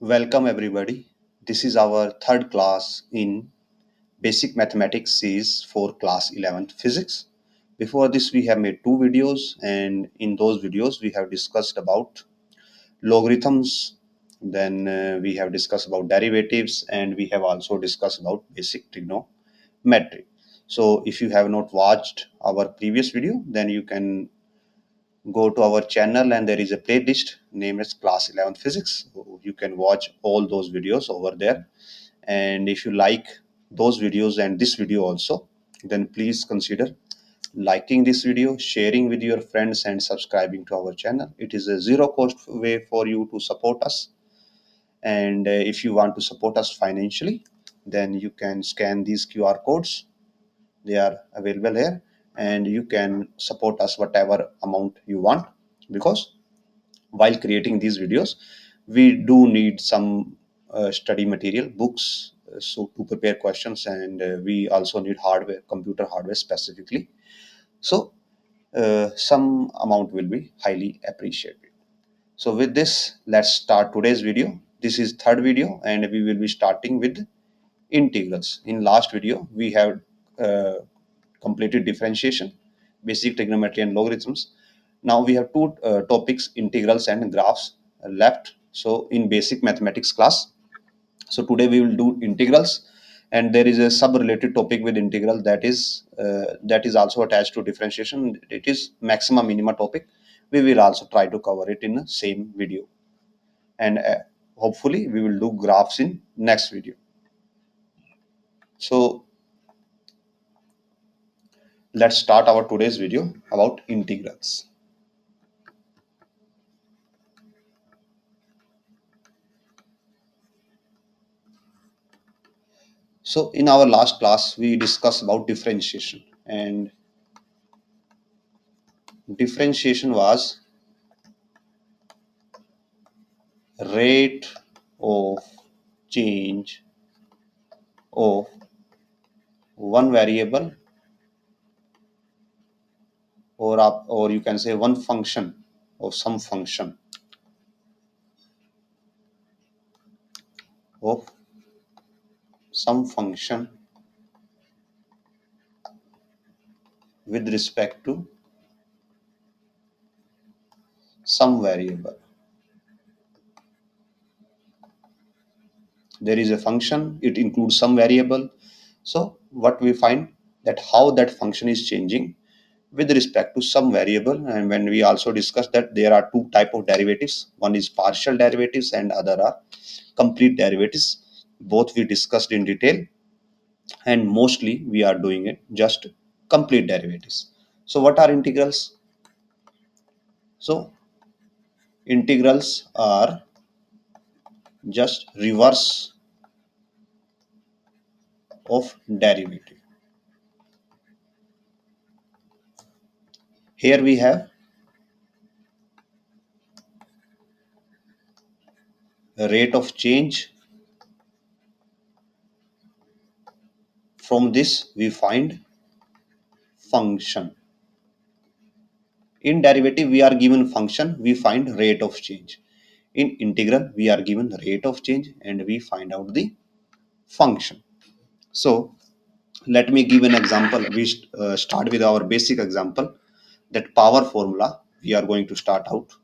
Welcome everybody. This is our third class in Basic Mathematics series for class 11th Physics. Before this we have made two videos, and in those videos we have discussed about logarithms, then we have discussed about derivatives, and we have also discussed about basic trigonometry. So if you have not watched our previous video, then you can go to our channel and there is a playlist named as class 11 physics. You can watch all those videos over there, and if you like those videos and this video also, then please consider liking this video, sharing with your friends, and subscribing to our channel. It is a zero cost way for you to support us, and if you want to support us financially, then you can scan these QR codes. They are available here, and you can support us whatever amount you want, because while creating these videos we do need some study material books, so to prepare questions, and we also need hardware, computer hardware specifically. So some amount will be highly appreciated. So with this, let's start today's video. This is third video, and we will be starting with integrals. In last video we have uh, completed differentiation, basic trigonometry, and logarithms. Now we have two topics, integrals and graphs, left. So in basic mathematics class, so today we will do integrals, and there is a sub related topic with integral that is also attached to differentiation. It is maxima minima topic. We will also try to cover it in the same video, and hopefully we will do graphs in next video. So let's start our today's video about integrals. So in our last class we discussed about differentiation, and differentiation was rate of change of one variable, or you can say one function, or some function of some function with respect to some variable. There is a function, it includes some variable. So what we find, that how that function is changing with respect to some variable. And when we also discussed that there are two type of derivatives, one is partial derivatives and other are complete derivatives. Both we discussed in detail, and mostly we are doing it just complete derivatives. So what are integrals? So integrals are just reverse of derivative. Here we have a rate of change. From this we find function. In derivative we are given function, we find rate of change. In integral we are given rate of change and we find out the function. So let me give an example. We start with our basic example, that power formula we are going to start out.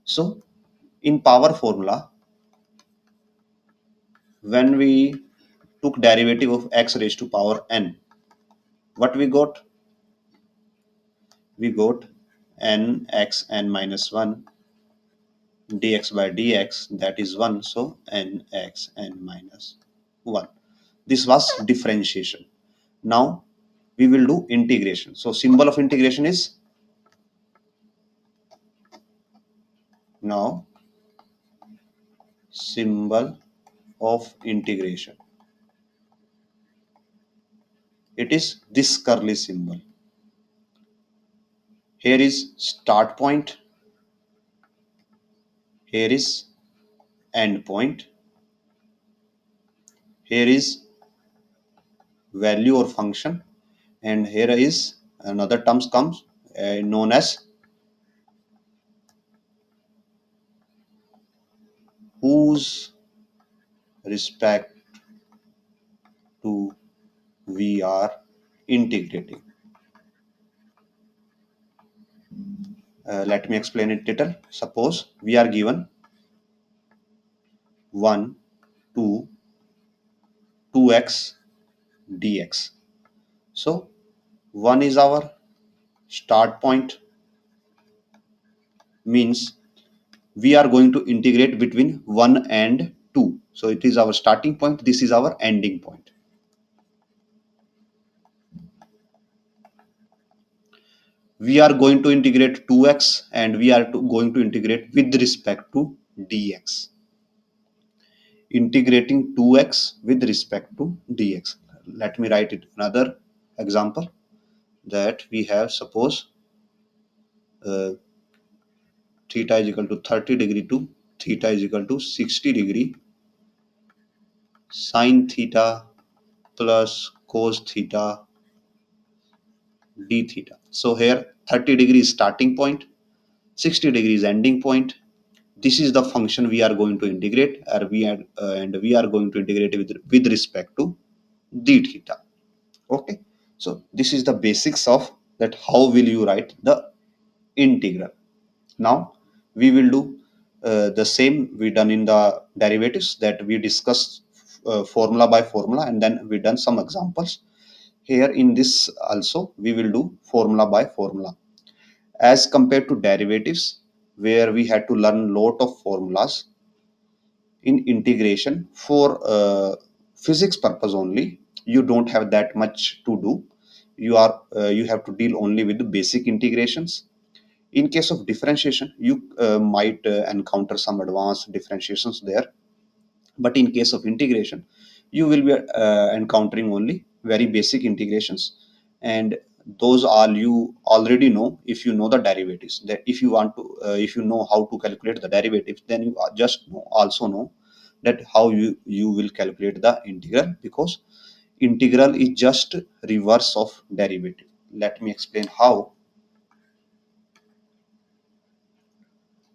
So in power formula, when we took derivative of x raised to power n, what we got? We got n x n minus 1 dx by dx, that is 1. So n x n minus 1. This was differentiation. Now we will do integration. So symbol of integration is, now symbol of integration, it is this curly symbol. Here is start point, here is end point, here is value or function, and here is another terms comes known as whose respect to we are integrating. Let me explain it little. Suppose we are given 1, 2, 2x dx. So 1 is our start point, means we are going to integrate between 1 and 2. So it is our starting point, this is our ending point. We are going to integrate 2x and we are going to integrate with respect to dx. Integrating 2x with respect to dx. Let me write it another example, that we have, suppose theta is equal to 30 degree to theta is equal to 60 degree sine theta plus cos theta d theta. So here 30 degrees starting point, 60 degrees ending point. This is the function we are going to integrate, or and we are going to integrate with respect to d theta. Okay, so this is the basics of that, how will you write the integral. Now we will do the same we done in the derivatives, that we discussed formula by formula, and then we done some examples. Here in this also we will do formula by formula. As compared to derivatives, where we had to learn lot of formulas, in integration for physics purpose only, you don't have that much to do. You have to deal only with the basic integrations. In case of differentiation, you might encounter some advanced differentiations there, but in case of integration, you will be encountering only very basic integrations, and those all you already know if you know the derivatives. That if you want to if you know how to calculate the derivatives, then you just also know that how you will calculate the integral, because integral is just reverse of derivative. Let me explain how.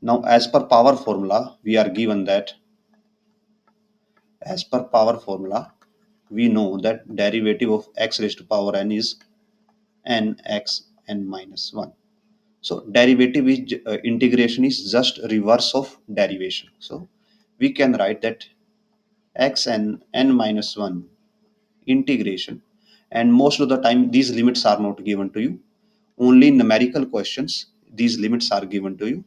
Now, as per power formula, we are given that, as per power formula, we know that derivative of x raised to power n is nx n minus 1. So derivative is integration is just reverse of derivation. So we can write that x n n minus 1 integration, and most of the time these limits are not given to you. Only in numerical questions these limits are given to you.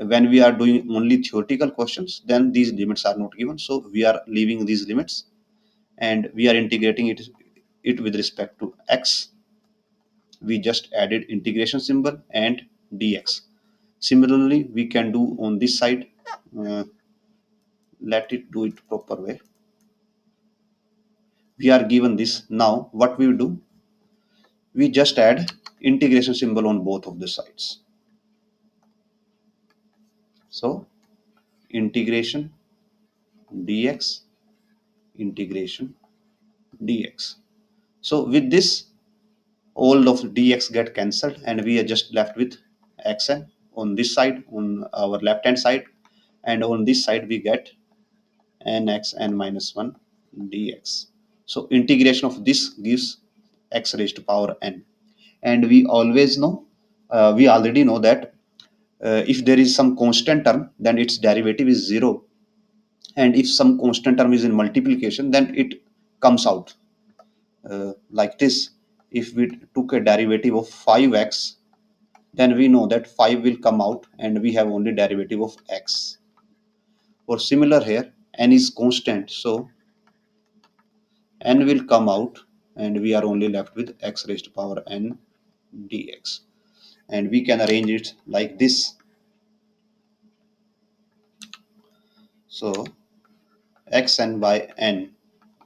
When we are doing only theoretical questions, then these limits are not given, so we are leaving these limits and we are integrating it with respect to x. We just added integration symbol and dx. Similarly, we can do on this side. uh, let it do it proper way. We are given this. Now what we do, we just add integration symbol on both of the sides. So integration dx, integration dx. So with this, all of dx get cancelled and we are just left with xn on this side, on our left hand side, and on this side we get nx n minus 1 dx. So integration of this gives x raised to power n. And we always know, we already know that if there is some constant term, then its derivative is 0, and if some constant term is in multiplication, then it comes out like this. If we took a derivative of 5x, then we know that 5 will come out and we have only derivative of x. Or similar here, n is constant, so n will come out and we are only left with x raised to power n dx. And we can arrange it like this. So xn by n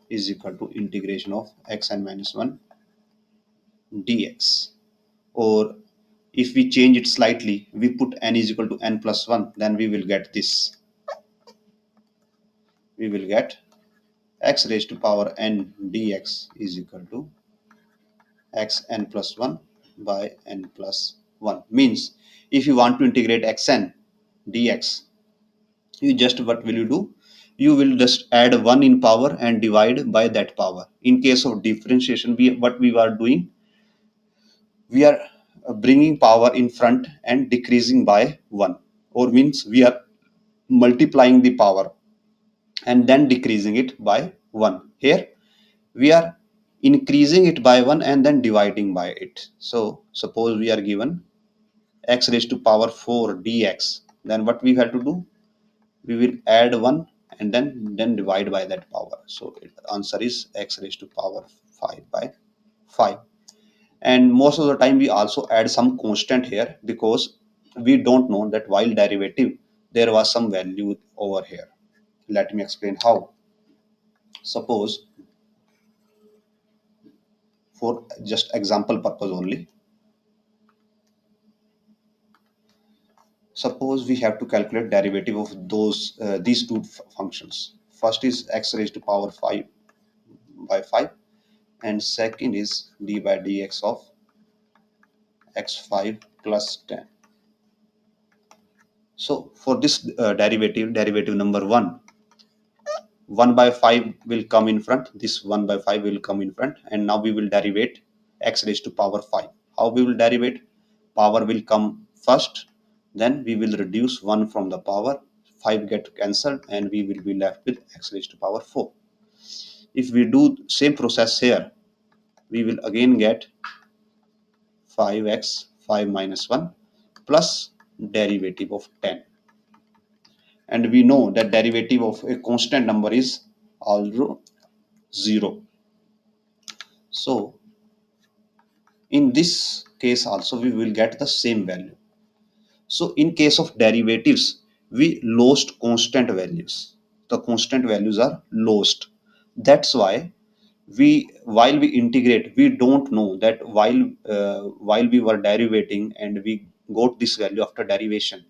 is equal to integration of xn minus 1 dx. Or if we change it slightly, we put n is equal to n plus 1, then we will get this. We will get x raised to power n dx is equal to x n plus 1 by n plus 1. Means if you want to integrate xn dx, you just, what will you do, you will just add 1 in power and divide by that power. In case of differentiation, what we are doing, we are bringing power in front and decreasing by 1, or means we are multiplying the power and then decreasing it by 1. Here we are increasing it by 1 and then dividing by it. So suppose we are given x raised to power 4 dx, then what we have to do, we will add 1 and then divide by that power. So the answer is x raised to power 5 by 5. And most of the time we also add some constant here, because we don't know that while derivative there was some value over here. Let me explain how. Suppose, for just example purpose only, suppose we have to calculate derivative of these two functions. First is x raised to power 5 by 5, and second is d by dx of x5 plus 10. So for this derivative number 1, 1 by 5 will come in front, this 1 by 5 will come in front, and now we will derivate x raised to power 5. How we will derivate? Power will come first, then we will reduce 1 from the power, 5 get cancelled, and we will be left with x raised to power 4. If we do same process here, we will again get 5x 5 minus 1 plus derivative of 10. And we know that derivative of a constant number is also 0. So in this case also we will get the same value. So in case of derivatives, we lost constant values. The constant values are lost. That's why while we integrate, we don't know that while we were derivating and we got this value after derivation,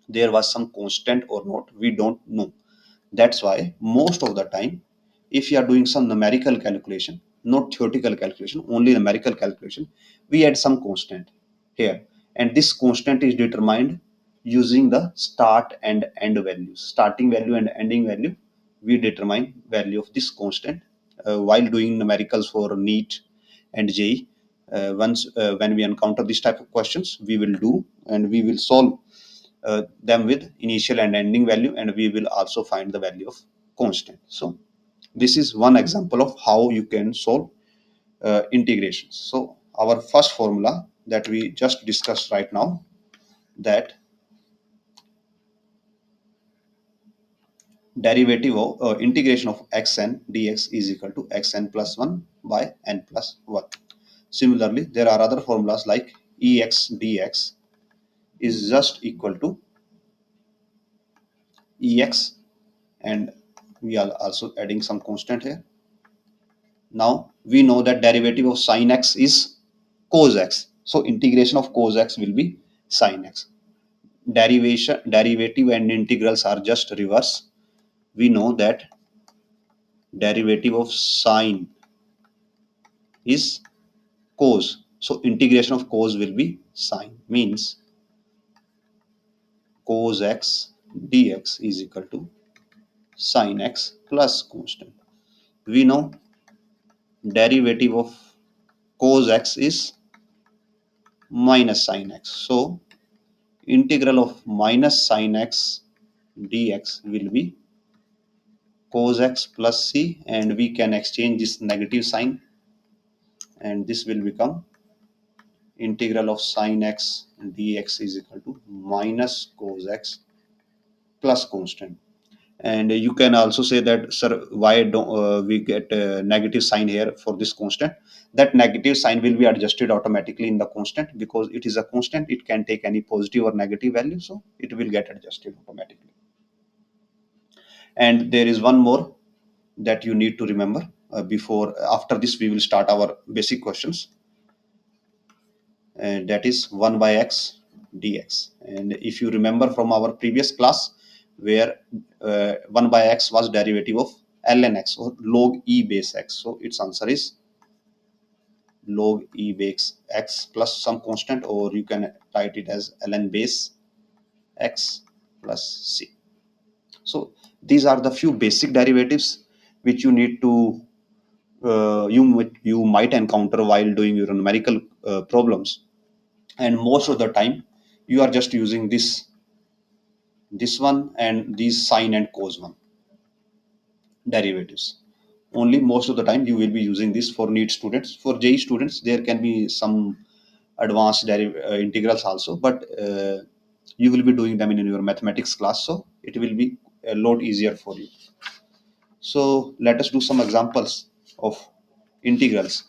there was some constant or not, we don't know. That's why most of the time, if you are doing some numerical calculation, not theoretical calculation, only numerical calculation, we add some constant here. And this constant is determined using the start and end values. Starting value and ending value, we determine value of this constant while doing numericals for neet and JEE. Once when we encounter this type of questions, we will do and we will solve them with initial and ending value, and we will also find the value of constant. So this is one example of how you can solve integrations. So our first formula that we just discussed right now, that derivative of integration of xn dx is equal to xn plus 1 by n plus 1. Similarly, there are other formulas like ex dx is just equal to ex, and we are also adding some constant here. Now we know that derivative of sin x is cos x. So integration of cos x will be sin x. Derivative and integrals are just reverse. We know that derivative of sin is cos. So integration of cos will be sin. Means cos x dx is equal to sin x plus constant. We know derivative of cos x is minus sin x. So integral of minus sin x dx will be cos x plus c, and we can exchange this negative sign, and this will become integral of sin x dx is equal to minus cos x plus constant. And you can also say that, sir, why don't we get a negative sign here for this constant? That negative sign will be adjusted automatically in the constant, because it is a constant, it can take any positive or negative value, so it will get adjusted automatically. And there is one more that you need to remember before after this we will start our basic questions, and that is 1 by x dx. And if you remember from our previous class, where 1 by x was derivative of ln x, or log e base x, so its answer is log e base x plus some constant, or you can write it as ln base x plus c. So these are the few basic derivatives which you need to you might encounter while doing your numerical problems. And most of the time you are just using this one and these sine and cos one derivatives only. Most of the time you will be using this for neet students. For JEE students there can be some advanced integrals also, but you will be doing them in your mathematics class, so it will be a lot easier for you. So let us do some examples of integrals.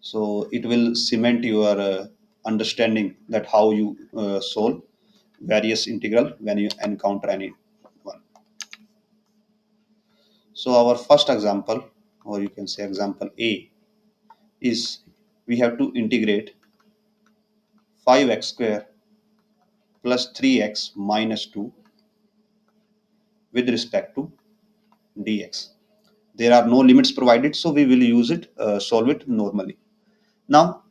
So it will cement your understanding that how you solve various integral when you encounter any one. So our first example, or you can say example A, is we have to integrate 5x square plus 3x minus 2 with respect to dx. There are no limits provided, so we will use it, solve it normally. Now,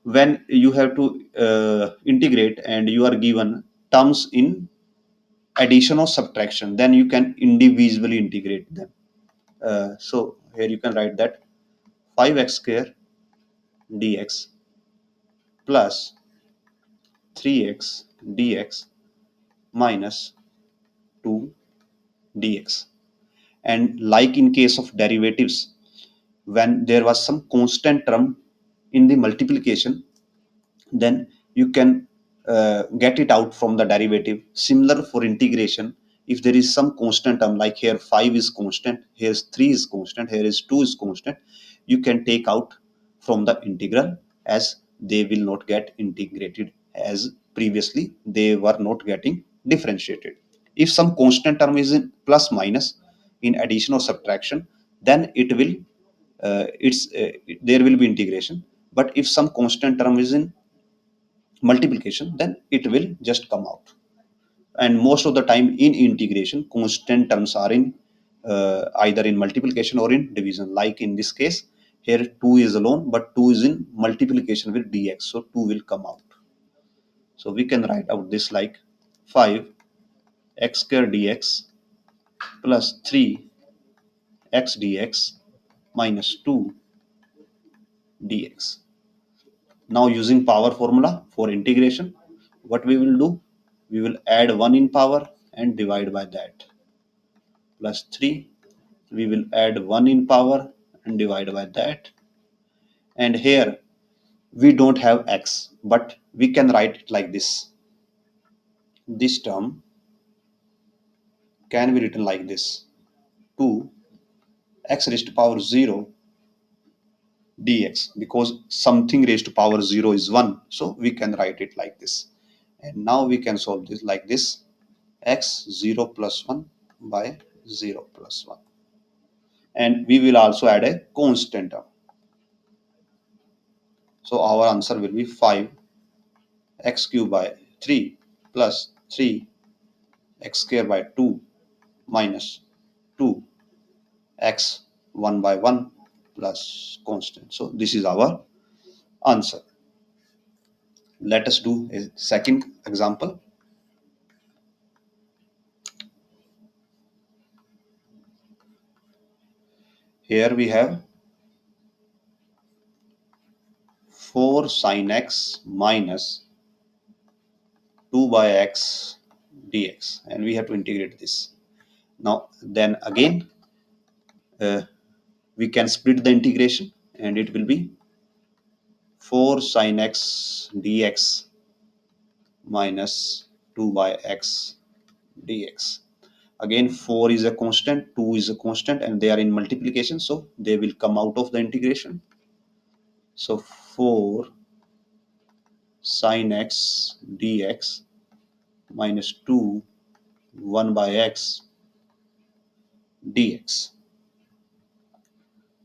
when you have to integrate and you are given terms in addition or subtraction, then you can individually integrate them. So here you can write that 5x square dx plus 3x dx minus 2 dx. And like in case of derivatives, when there was some constant term in the multiplication, then you can get it out from the derivative. Similar for integration, if there is some constant term, like here 5 is constant, here's 3 is constant, here is 2 is constant, you can take out from the integral, as they will not get integrated as previously they were not getting differentiated. If some constant term is in plus minus in addition or subtraction, then it will there will be integration. But if some constant term is in multiplication, then it will just come out. And most of the time in integration, constant terms are in either in multiplication or in division. Like in this case, here 2 is alone, but 2 is in multiplication with dx, so 2 will come out. So we can write out this like 5 x square dx plus 3 x dx minus 2 dx. Now using power formula for integration, what we will do, we will add 1 in power and divide by that, plus 3, we will add 1 in power and divide by that. And here we don't have x, but we can write it like this. This term can be written like this: 2 x raised to power 0 dx, because something raised to power 0 is 1, so we can write it like this. And now we can solve this like this: x 0 plus 1 by 0 plus 1. And we will also add a constant term. So our answer will be 5 x cube by 3 plus 3 x square by 2 minus 2 x 1 by 1 plus constant. So this is our answer. Let us do a second example. Here we have 4 sin x minus 2 by x dx, and we have to integrate this. Now then again we can split the integration, and it will be 4 sin x dx minus 2 by x dx. Again 4 is a constant, 2 is a constant, and they are in multiplication, so they will come out of the integration. So 4 sin x dx minus 2 1 by x dx.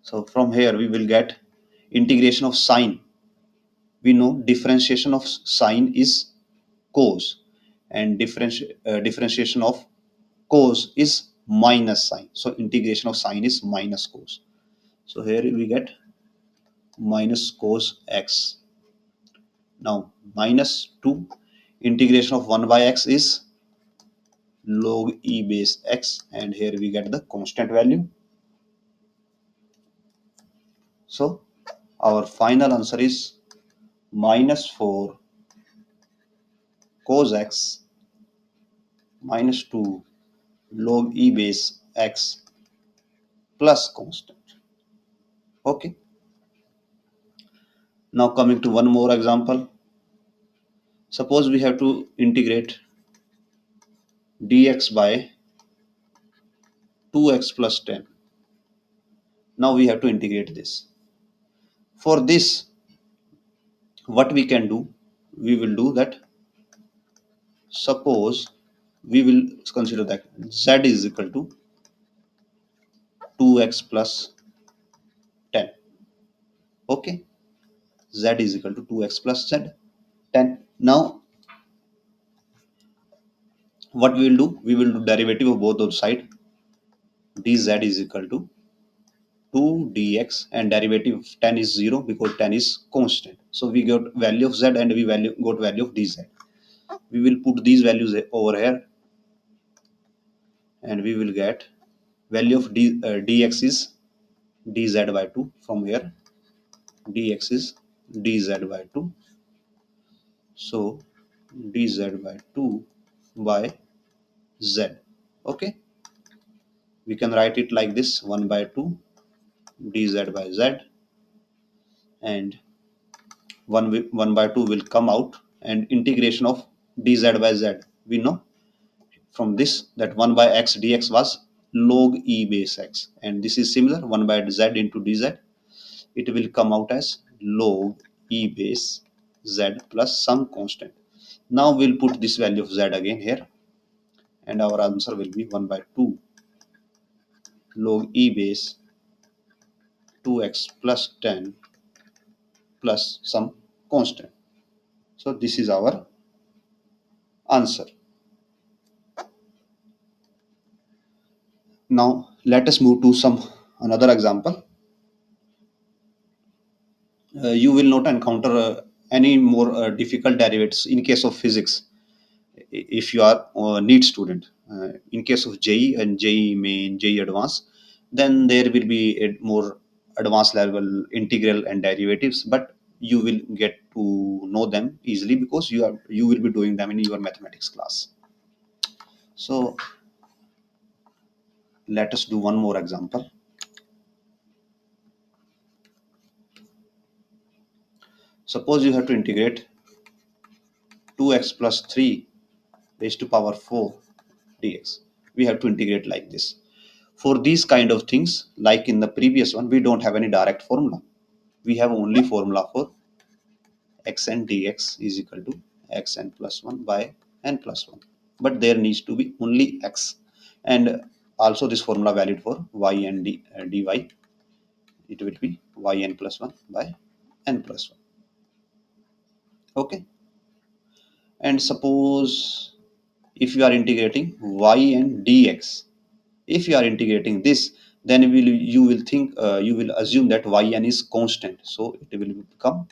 So from here we will get integration of sine. We know differentiation of sine is cos, and differentiation of cos is minus sine. So integration of sine is minus cos. So here we get minus cos x Now minus 2 integration of 1 by x is log e base x, and here we get the constant value. So our final answer is minus 4 cos x minus 2 log e base x plus constant. Okay. Now coming to one more example. Suppose we have to integrate dx by 2x plus 10. Now we have to integrate this. For this, what we can do, we will do that. Suppose we will consider that z is equal to 2x plus 10. Okay, z is equal to 2x plus z 10. Now what we will do, we will do derivative of both those sides. Dz is equal to 2 dx, and derivative of 10 is 0 because 10 is constant. So we got value of z and we got value of dz. We will put these values over here, and we will get value of dx is dz by 2. From here dx is dz by 2. So dz by 2 by z. Okay, we can write it like this: 1 by 2 dz by z, and 1 by 2 will come out, and integration of dz by z, we know from this that 1 by x dx was log e base x, and this is similar. 1 by z into dz, it will come out as log e base z plus some constant. Now we'll put this value of z again here, and our answer will be 1 by 2 log e base 2x plus 10 plus some constant. So this is our answer. Now let us move to some another example. You will not encounter any more difficult derivatives in case of physics if you are a neet student. In case of JE and JE main, JE advanced, then there will be a more advanced level integral and derivatives, but you will get to know them easily because you will be doing them in your mathematics class. So let us do one more example. Suppose you have to integrate 2x plus 3 raised to power 4 dx. We have to integrate like this. For these kind of things, like in the previous one, we don't have any direct formula. We have only formula for xn dx is equal to xn plus 1 by n plus 1. But there needs to be only x. And also this formula valid for yn dy. It will be yn plus 1 by n plus 1. Okay. And suppose if you are integrating yn dx, if you are integrating this, then you will think you will assume that yn is constant, so it will become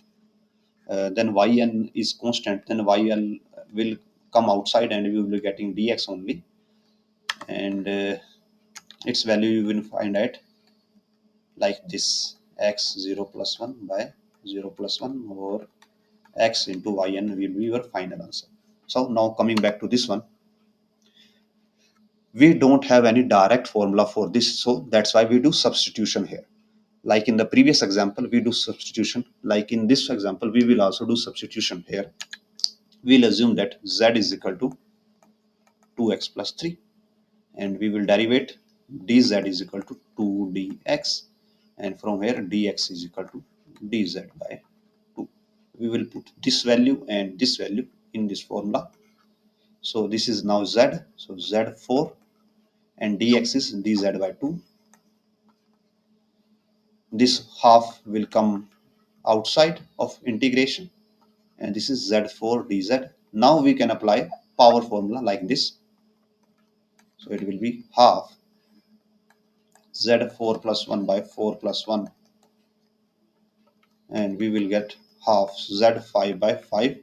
then yn is constant, then yl will come outside and we will be getting dx only, and its value you will find out like this: x 0 plus 1 by 0 plus 1 or x into yn will be your final answer. So now coming back to this one, we don't have any direct formula for this, so that's why we do substitution here. Like in the previous example, we do substitution. Like in this example, we will also do substitution here. We'll assume that z is equal to 2x plus 3, and we will derivate dz is equal to 2 dx, and from here dx is equal to dz by 2. We will put this value and this value in this formula. So this is now z, so z4, and dx is dz by 2. This half will come outside of integration, and this is z4 dz. Now we can apply power formula like this. So it will be half z4 plus 1 by 4 plus 1, and we will get half z5 by 5.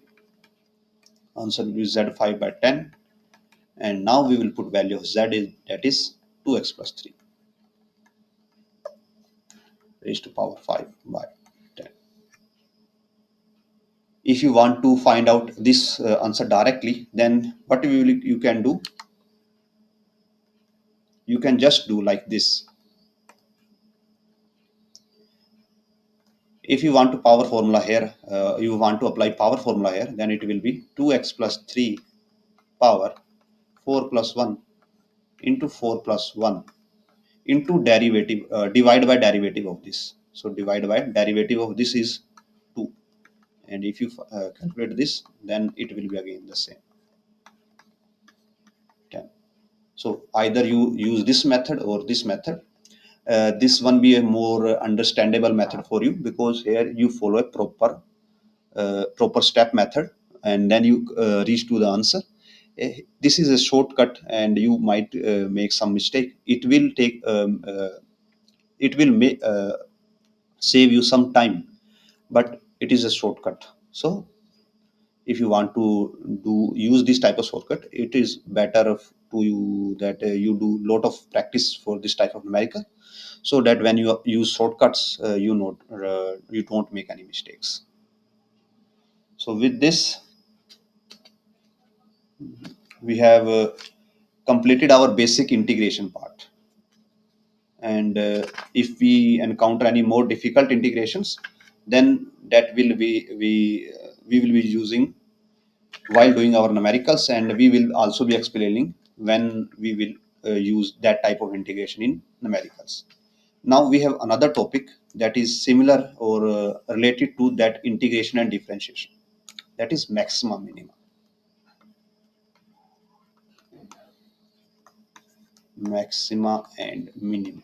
Answer will be z5 by 10. And now we will put value of z is, that is 2x plus 3 raised to power 5 by 10. If you want to find out this answer directly, then what you can do, you can just do like this. If you want to power formula here, you want to apply power formula here, then it will be 2x plus 3 power 4 plus 1 into 4 plus 1 into derivative, divide by derivative of this. So divide by derivative of this is 2. And if you calculate this, then it will be again the same 10. So either you use this method or this method. This one be a more understandable method for you, because here you follow a proper step method, and then you reach to the answer. This is a shortcut, and you might make some mistake. It will save you some time, but it is a shortcut. So if you want to use this type of shortcut, it is better to you that you do lot of practice for this type of numerical, so that when you use shortcuts, you don't make any mistakes. So with this, we have completed our basic integration part. And if we encounter any more difficult integrations, then that will be we will be using while doing our numericals, and we will also be explaining when we will use that type of integration in numericals. Now we have another topic that is similar or related to that integration and differentiation, that is maxima minima. Maxima and minima.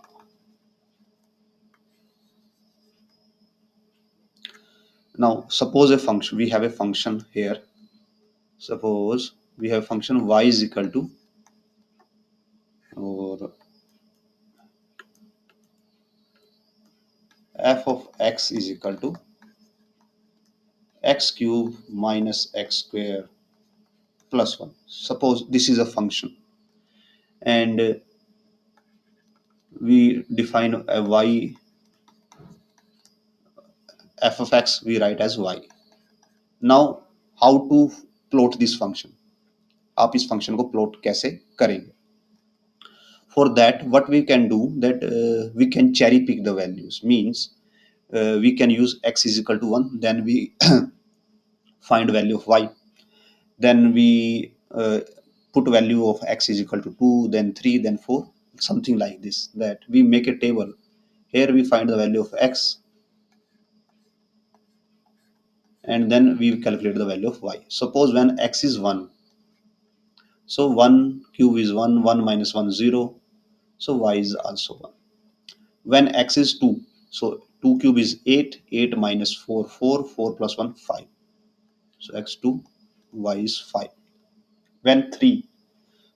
Now suppose a function, we have a function here. Suppose we have function y is equal to, or f of x is equal to x cube minus x square plus 1. Suppose this is a function, and we define a y, f of x we write as y. Now how to plot this function, आप इस function को plot कैसे करेंगे? For that, what we can do, that we can cherry pick the values. Means we can use x is equal to 1, then we find value of y, then we put value of x is equal to 2, then 3, then 4, something like this, that we make a table. Here we find the value of x, and then we calculate the value of y. Suppose when x is 1, so 1 cube is 1, 1 minus 1 0, so y is also 1. When x is 2, so 2 cube is 8, 8 minus 4 4, 4 plus 1 5, so x2, y is 5. When 3,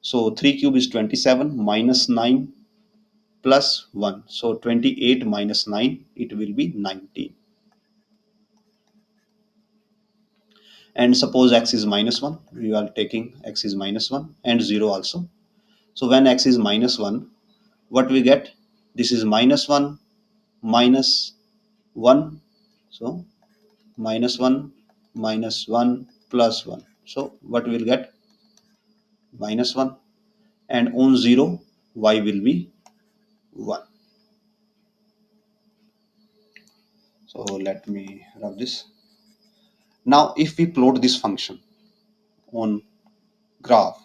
so 3 cube is 27 minus 9 plus 1, so 28 minus 9, it will be 19. And suppose x is minus 1, we are taking x is minus 1 and 0 also. So when x is minus 1, what we get? This is minus 1 minus 1, so minus 1 minus 1 plus 1, so what we'll get? Minus 1. And on 0, y will be 1. So let me rub this. Now if we plot this function on graph,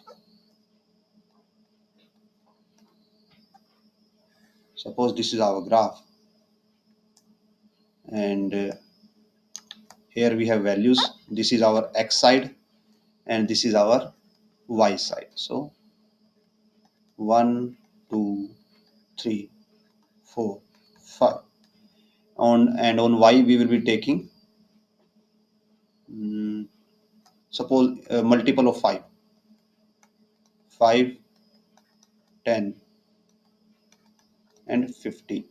suppose this is our graph, and here we have values. This is our x side and this is our y side. So 1 2 3 4 5. On y we will be taking suppose multiple of 5, 5, 10 and 50.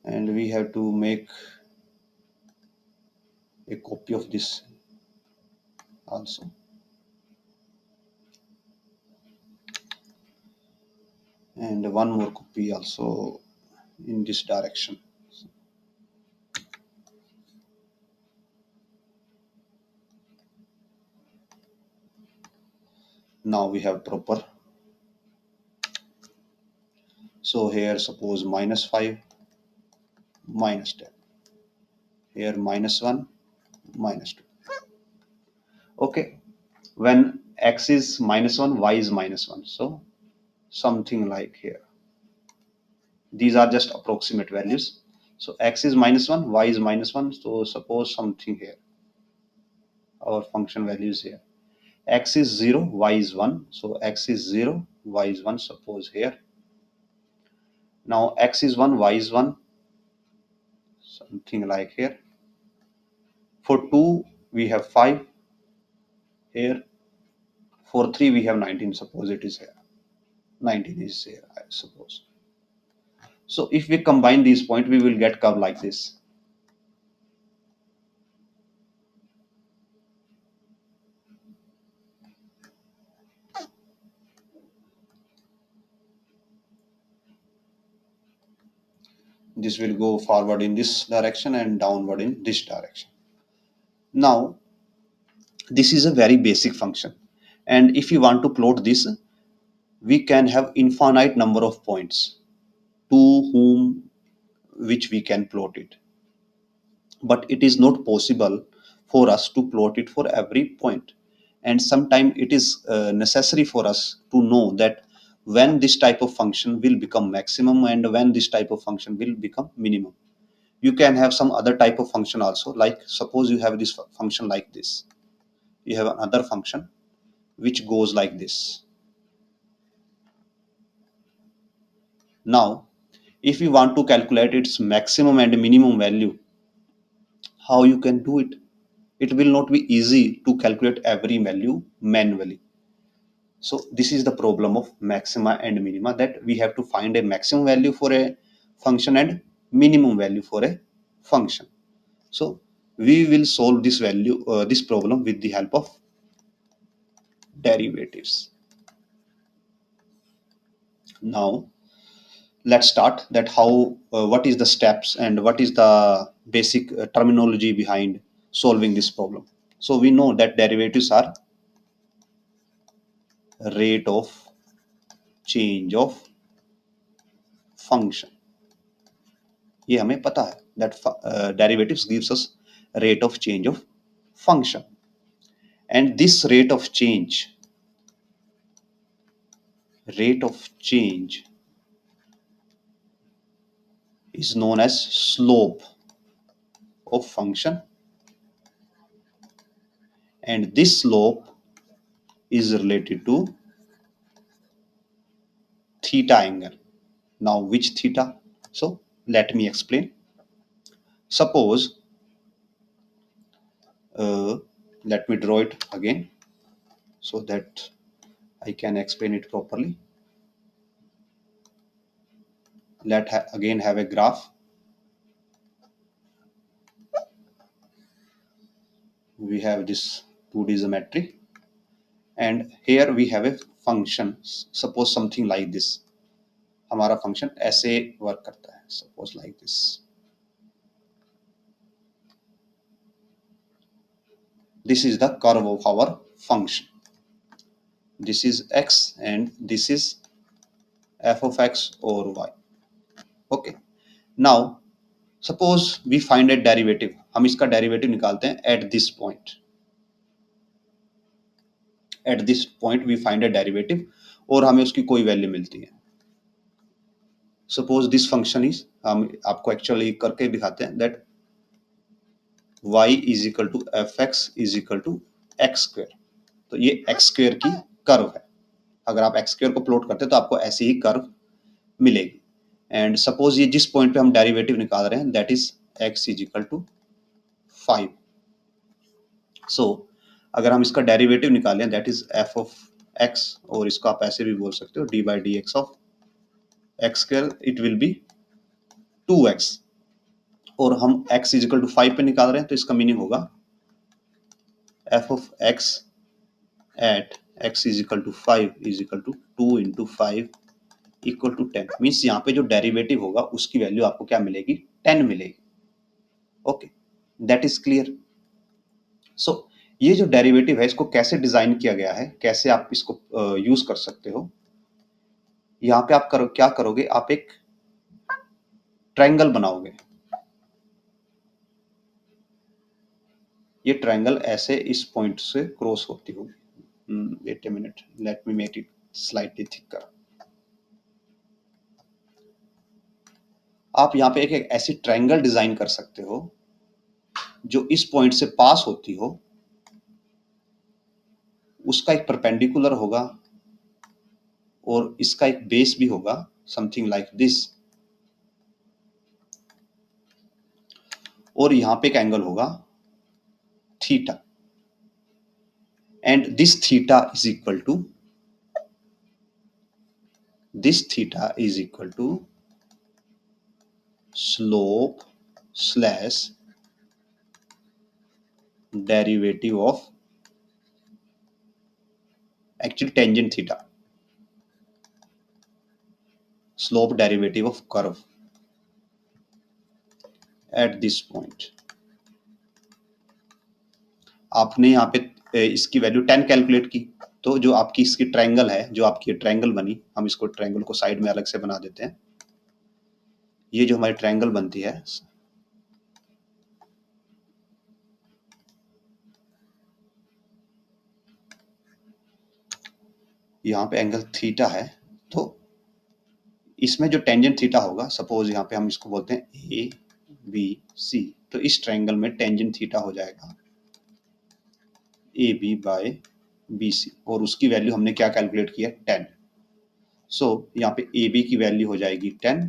and we have to make a copy of this also, and one more copy also in this direction. Now we have proper. So here suppose -5, -10, here -1, -2. Okay, when x is -1, y is -1, so something like here. These are just approximate values. So x is -1, y is -1, so suppose something here. Our function value is here. X is 0, y is 1, so x is 0, y is 1, suppose here. Now x is 1, y is 1, something like here. For 2 we have 5 here. For 3 we have 19, suppose it is here. 19 is here, I suppose. So if we combine these points, we will get curve like this. This will go forward in this direction and downward in this direction. Now this is a very basic function, and if you want to plot this, we can have infinite number of points to whom which we can plot it, but it is not possible for us to plot it for every point. And sometimes it is necessary for us to know that when this type of function will become maximum and when this type of function will become minimum. You can have some other type of function also, like suppose you have this function like this, you have another function which goes like this. Now if you want to calculate its maximum and minimum value, how you can do it? It will not be easy to calculate every value manually. So this is the problem of maxima and minima, that we have to find a maximum value for a function and minimum value for a function. So we will solve this this problem with the help of derivatives. Now let's start that how what is the steps and what is the basic terminology behind solving this problem. So we know that derivatives are rate of change of function. ये हमें पता है that derivatives gives us rate of change of function, and this rate of change is known as slope of function, and this slope is related to theta angle. Now which theta? So let me explain. Suppose let me draw it again so that I can explain it properly. Again have a graph. We have this 2D geometry, and here we have a function. Suppose something like this. हमारा function ऐसे work करता है. Suppose like this. This is the curve of our function. This is x and this is f of x or y. Okay. Now suppose we find a derivative. हम इसका derivative निकालते हैं at this point. At this point we find a derivative और हमें उसकी कोई value मिलती है. Suppose this function is, हम आपको एक्चुअली करके दिखाते हैं that y is equal to fx is equal to x square. तो ये x square की कर्व है. अगर आप x square को प्लॉट करते हैं तो आपको ऐसी ही कर्व मिलेगी. एंड सपोज ये जिस पॉइंट पे हम डेरिवेटिव निकाल रहे हैं that is x is equal to 5. So अगर हम इसका डेरिवेटिव निकालें that is f of x, और इसको आप ऐसे भी बोल सकते हो d by dx of x square, it will B 2x. और हम x इज इक्वल टू 5 पे निकाल रहे हैं, तो इसका मीनिंग होगा f of x at x is equal to 5 is equal to 2 into 5 equal to 10। Means यहाँ पे जो डेरिवेटिव होगा उसकी वैल्यू आपको क्या मिलेगी, 10 मिलेगी। Okay, that is clear. So ये जो डेरिवेटिव है इसको कैसे डिजाइन किया गया है, कैसे आप इसको यूज कर सकते हो। यहाँ पे आप क्या करोगे, आप एक ट्रायंगल बनाओगे। ये ट्रायंगल ऐसे इस पॉइंट से क्रॉस होती होगी। Wait a minute, let me make it slightly thicker. आप यहाँ पे एक ऐसी ट्रायंगल डिजाइन कर सकते हो जो इस पॉइंट से पास होती हो, उसका एक परपेंडिकुलर होगा और इसका एक बेस भी होगा, समथिंग लाइक दिस, और यहाँ पे एक एंगल होगा theta, and this theta is equal to slope slash derivative of actually tangent theta, slope derivative of curve at this point. आपने यहाँ पे इसकी वैल्यू 10 कैलकुलेट की, तो जो आपकी इसकी ट्रायंगल है, जो आपकी ट्रायंगल बनी, हम इसको ट्रायंगल को साइड में अलग से बना देते हैं। ये जो हमारी ट्रायंगल बनती है, यहाँ पे एंगल थीटा है, तो इसमें जो टेंजेंट थीटा होगा, सपोज यहाँ पे हम इसको बोलते हैं ए बी सी, तो इस ट्रायंगल में टेंजेंट थीटा हो जाएगा A B by B C, और उसकी वैल्यू हमने क्या कैलकुलेट किया, 10। सो यहाँ पे ए बी की वैल्यू हो जाएगी 10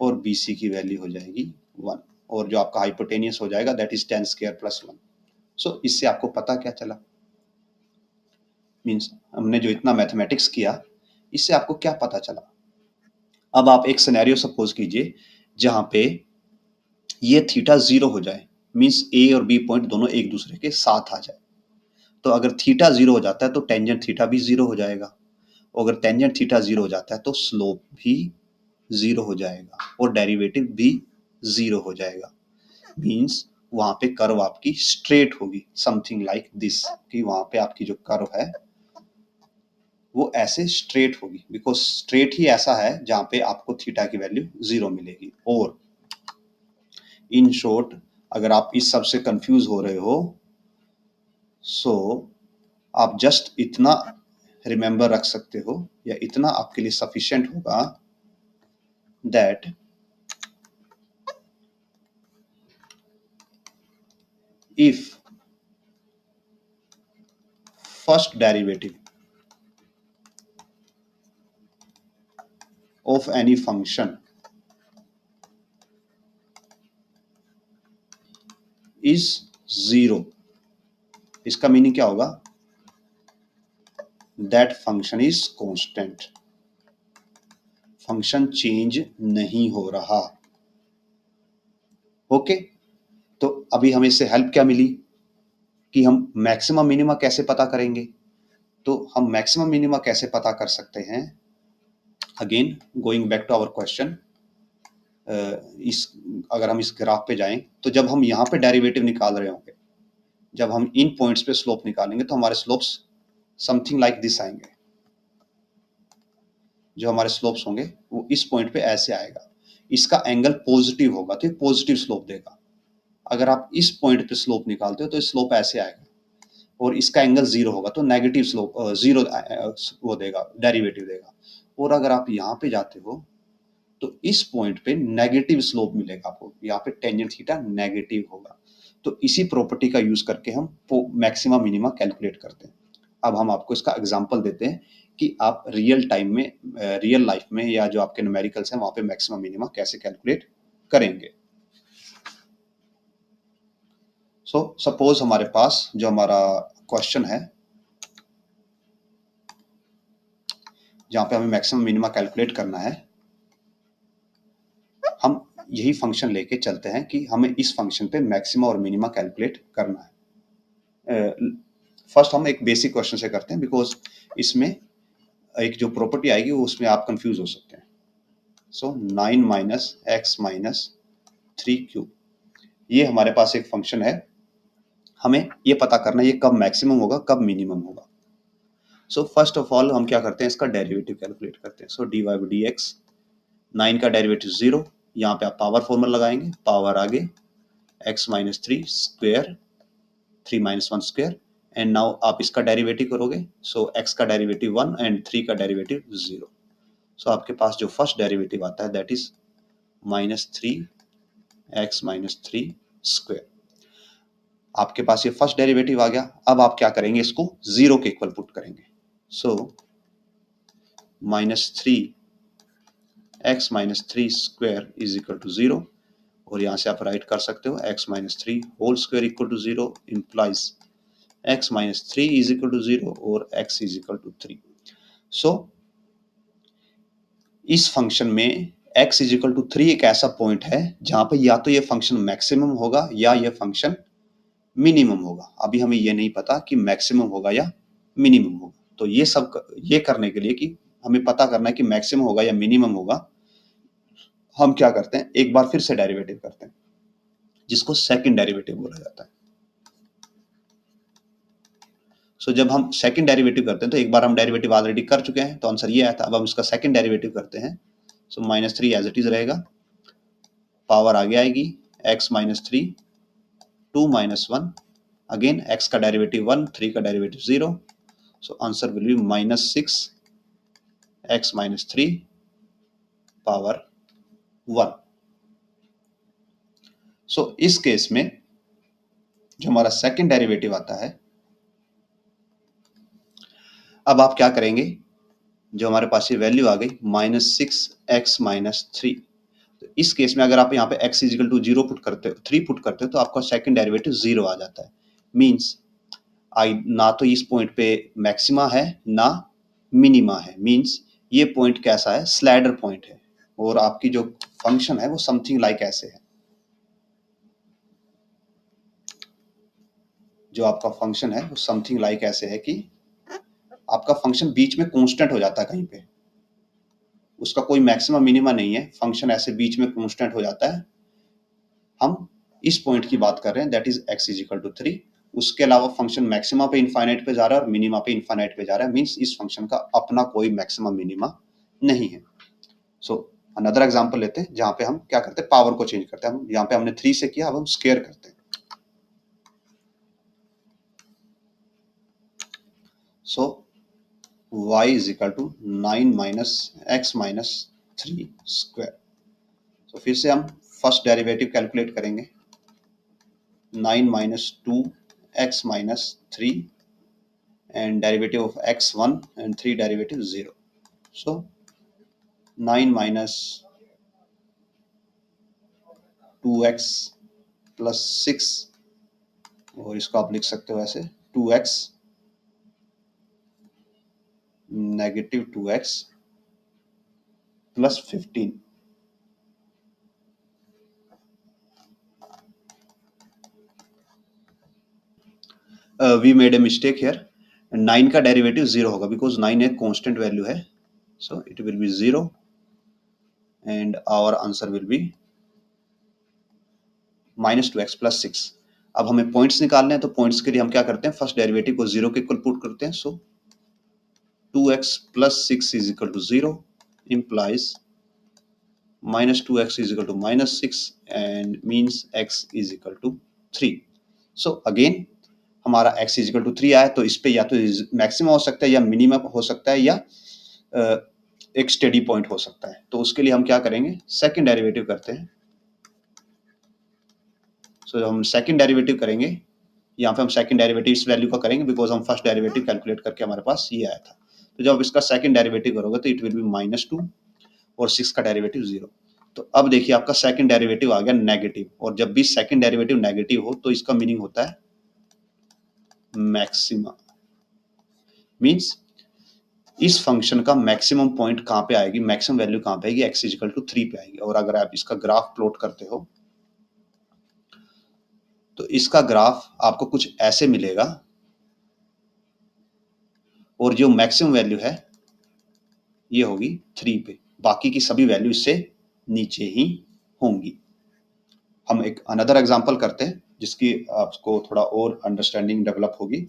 और बी सी की वैल्यू हो जाएगी 1, और जो आपका हाइपोटेनियस हो जाएगा दैट इज 10 स्क्वायर प्लस 1। सो इससे आपको पता क्या चला, मीन्स हमने जो इतना मैथमेटिक्स किया इससे आपको क्या पता चला। अब आप एक सिनेरियो सपोज कीजिए जहां पे ये थीटा 0 हो जाए, मीन्स ए और बी पॉइंट दोनों एक दूसरे के साथ आ जाए। तो अगर थीटा 0 हो जाता है तो टेंजेंट थीटा भी 0 हो जाएगा, और अगर टेंजेंट थीटा 0 हो जाता है तो स्लोप भी 0 हो जाएगा और डेरिवेटिव भी 0 हो जाएगा। मीन्स वहां पे कर्व आपकी स्ट्रेट होगी, समथिंग लाइक दिस, कि वहां पे आपकी जो कर्व है वो ऐसे स्ट्रेट होगी, बिकॉज स्ट्रेट ही ऐसा है जहां पे आपको थीटा की वैल्यू 0 मिलेगी। और इन शॉर्ट, अगर आप इस सब से कंफ्यूज हो रहे हो, सो आप जस्ट इतना रिमेंबर रख सकते हो, या इतना आपके लिए सफिशिएंट होगा, that if first derivative of any function is 0, इसका मीनिंग क्या होगा, that function is constant, function change नहीं हो रहा। ओके, तो अभी हमें इससे हेल्प क्या मिली कि हम मैक्सिमम मिनिमा कैसे पता करेंगे। तो हम मैक्सिमम मिनिमा कैसे पता कर सकते हैं, again going back to our question, इस अगर हम इस ग्राफ पे जाएं तो जब हम यहाँ पे डेरिवेटिव निकाल रहे होंगे, जब हम इन पॉइंट्स पे स्लोप निकालेंगे तो हमारे स्लोप्स समथिंग लाइक दिस आएंगे। जो हमारे स्लोप्स होंगे वो इस पॉइंट पे ऐसे आएगा, इसका एंगल पॉजिटिव होगा तो ये पॉजिटिव स्लोप देगा। अगर आप इस पॉइंट पे स्लोप निकालते हो तो स्लोप ऐसे आएगा, और इसका एंगल 0 होगा तो नेगेटिव स्लोप 0 वो देगा, डेरिवेटिव देगा। और अगर आप यहाँ पे जाते हो तो इस पॉइंट पे नेगेटिव स्लोप मिलेगा आपको, यहाँ पे टेंजेंट थीटा नेगेटिव होगा। तो इसी प्रॉपर्टी का यूज करके हम मैक्सिमा मिनिमा कैलकुलेट करते हैं। अब हम आपको इसका एग्जांपल देते हैं कि आप रियल टाइम में, रियल लाइफ में, या जो आपके न्यूमेरिकल्स हैं वहां पे मैक्सिमा मिनिमा कैसे कैलकुलेट करेंगे। सो सपोज हमारे पास जो हमारा क्वेश्चन है जहां पे हमें मैक्सिमम मिनिमा कैलकुलेट करना है, हम यही फंक्शन लेके चलते हैं कि हमें इस फंक्शन पे मैक्सिमा और मिनिमा कैलकुलेट करना है। फर्स्ट हम एक बेसिक क्वेश्चन से करते हैं, बिकॉज इसमें एक जो प्रॉपर्टी आएगी वो उसमें आप कंफ्यूज हो सकते हैं। सो 9 माइनस एक्स माइनस 3 क्यूब, ये हमारे पास एक फंक्शन है। हमें ये पता करना है ये कब मैक्सिमम होगा कब मिनिमम होगा। सो फर्स्ट ऑफ ऑल हम क्या करते हैं, इसका डेरिवेटिव कैलकुलेट करते हैं। सो डी वाई डी एक्स, 9 का डेरिवेटिव 0, यहाँ पे आप पावर फॉर्मूला लगाएंगे, पावर आगे x minus 3 square, 3 minus 1 square, and now आप इसका डेरिवेटिव करोगे। सो एक्स का डेरिवेटिव 1 एंड 3 का डेरिवेटिव 0। सो आपके पास जो फर्स्ट डेरिवेटिव आता है that is minus 3 x minus 3 square. आपके पास ये फर्स्ट डेरिवेटिव आ गया। अब आप क्या करेंगे, इसको 0 के इक्वल पुट करेंगे। So minus 3 x minus 3 square is equal to 0, और यहाँ से आप राइट कर सकते हो x minus 3 whole square equal to 0 implies x minus 3 is equal to 0 और x is equal to 3। So इस फंक्शन में x इज इक्वल टू 3 एक ऐसा पॉइंट है जहां पे या तो ये फंक्शन मैक्सिमम होगा या ये फंक्शन मिनिमम होगा। अभी हमें ये नहीं पता कि मैक्सिमम होगा या मिनिमम होगा। तो ये करने के लिए कि हमें पता करना है कि मैक्सिमम होगा या मिनिमम होगा, हम क्या करते हैं, एक बार फिर से डेरिवेटिव करते हैं, जिसको सेकंड डेरिवेटिव बोला जाता है। सो जब हम सेकंड डेरिवेटिव करते हैं, तो एक बार हम डेरिवेटिव ऑलरेडी कर चुके हैं, तो आंसर ये आया था। अब हम इसका सेकंड डेरिवेटिव करते हैं। So minus 3 as it is रहेगा, पावर आगे आएगी x minus 3, 2 minus 1, again x का डेरिवेटिव 1, 3 का derivative 0। So answer will be minus 6 x minus 3 power 1। So इस केस में जो हमारा सेकंड डेरिवेटिव आता है, अब आप क्या करेंगे, जो हमारे पास ये वैल्यू आ गई माइनस 6 एक्स माइनस 3, तो इस केस में अगर आप यहाँ पे x इजिकल टू 0 पुट करते हो, 3 पुट करते हो, तो आपका सेकंड डेरिवेटिव 0 आ जाता है। मींस ना तो इस पॉइंट पे मैक्सिमा है ना मिनिमा है। मींस ये पॉइंट कैसा है, स्लाइडर पॉइंट है, और आपकी जो फंक्शन है वो समथिंग लाइक ऐसे है। जो आपका फंक्शन है वो समथिंग लाइक ऐसे है कि आपका फंक्शन बीच में कांस्टेंट हो जाता है कहीं पे, उसका कोई मैक्सिमम मिनिमा नहीं है, फंक्शन ऐसे बीच में कांस्टेंट हो जाता है। हम इस पॉइंट की बात कर रहे हैं, that is x is equal to 3। उसके अलावा फंक्शन मैक्सिमा पे इनफाइनाइट पे जा रहा है और मिनिमा पे इनफाइनाइट पे जा रहा है। मींस इस फंक्शन का अपना कोई मैक्सिमा मिनिमा नहीं है। सो अनदर एग्जांपल लेते हैं जहां पे हम क्या करते हैं, पावर को चेंज करते हैं। हम यहाँ पे हमने 3 से किया, अब हम स्क्वायर करते हैं। So y is equal to 9 minus x minus 3 square. तो फिर से हम फर्स्ट डेरिवेटिव कैलकुलेट करेंगे, 9 minus 2 x minus 3 and derivative of x1 and 3 derivative 0. So 9 minus 2x plus 6, और इसको आप लिख सकते हो ऐसे 2x negative 2x plus 15। We made a mistake here, 9 का डेरिवेटिव 0 होगा बिकॉज 9 एक कांस्टेंट वैल्यू है। So it will be 0 and our answer will be minus 2x plus 6। अब हमें पॉइंट्स निकालने हैं, तो पॉइंट्स के लिए हम क्या करते हैं, फर्स्ट डेरिवेटिव को 0 के इक्वल पुट करते हैं। सो 2x plus 6 is equal to 0 implies minus 2x is equal to minus 6 and means x is equal to 3. So again हमारा x is equal to 3 आया, तो इस पे या तो मैक्सिमम हो सकता है या मिनिमम हो सकता है या एक स्टेडी पॉइंट हो सकता है। तो उसके लिए हम क्या करेंगे, सेकंड डेरिवेटिव करते हैं। सो हम सेकंड डेरिवेटिव करेंगे, यहाँ पे हम सेकंड डेरिवेटिव इस वैल्यू का करेंगे बिकॉज हम फर्स्ट डेरिवेटिव कैलकुलेट करके हमारे पास ये आया था। तो जब इसका सेकंड डेरिवेटिव करोगे तो इट विल बी माइनस 2 और 6 का डेरिवेटिव 0। तो अब देखिए आपका सेकंड डेरिवेटिव आ गया नेगेटिव, और जब भी सेकंड डेरिवेटिव नेगेटिव हो तो इसका मीनिंग होता है मैक्सिमा। मींस इस फंक्शन का मैक्सिमम पॉइंट कहाँ पे आएगी, मैक्सिमम वैल्यू कहाँ पे आएगी, x इजिकल टू 3 पे आएगी। और अगर आप इसका ग्राफ प्लॉट करते हो तो इसका ग्राफ आपको कुछ ऐसे मिलेगा, और जो मैक्सिमम वैल्यू है ये होगी 3 पे, बाकी की सभी वैल्यू इससे नीचे ही होंगी। हम एक अनदर एग्जांपल करते हैं जिसकी आपको थोड़ा और अंडरस्टैंडिंग डेवलप होगी।